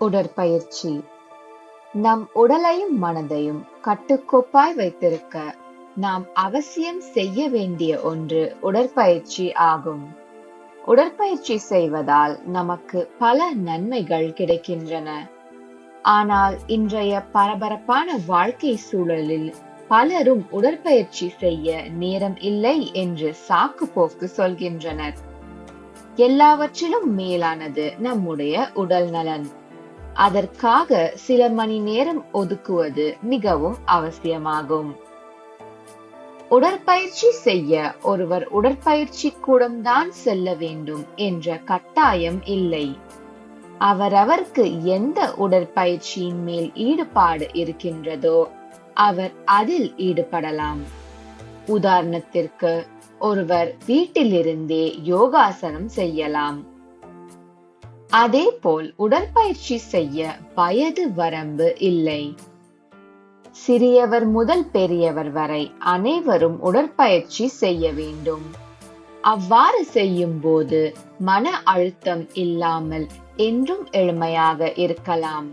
உடற்பயிற்சி நம் உடலையும் மனதையும் கட்டுக்கோப்பாய் வைத்திருக்க நாம் அவசியம் செய்ய வேண்டிய ஒன்று உடற்பயிற்சி ஆகும். உடற்பயிற்சி செய்வதால் நமக்கு பல நன்மைகள் கிடைக்கின்றன. ஆனால் இன்றைய பரபரப்பான வாழ்க்கை சூழலில் பலரும் உடற்பயிற்சி செய்ய நேரம் இல்லை என்று சாக்கு போக்கு சொல்கின்றனர். எல்லாவற்றிலும் மேலானது நம்முடைய உடல் நலன். அதற்காக சில மணி நேரம் ஒதுக்குவது மிகவும் அவசியமாகும். உடற்பயிற்சி செய்ய ஒருவர் உடற்பயிற்சி கூடம்தான் செல்ல வேண்டும் என்ற கட்டாயம் இல்லை. அவரவருக்கு எந்த உடற்பயிற்சியின் மேல் ஈடுபாடு இருக்கின்றதோ அவர் அதில் ஈடுபடலாம். உதாரணத்திற்கு, ஒருவர் வீட்டிலிருந்தே யோகாசனம் செய்யலாம். அதேபோல் உடற்பயிற்சி செய்ய வயது வரம்பு இல்லை. சிறியவர் முதல் பெரியவர் வரை அனைவரும் உடற்பயிற்சி செய்ய வேண்டும். அவ்வாறு செய்யும் போது மன அழுத்தம் இல்லாமல் என்றும் எளிமையாக இருக்கலாம்.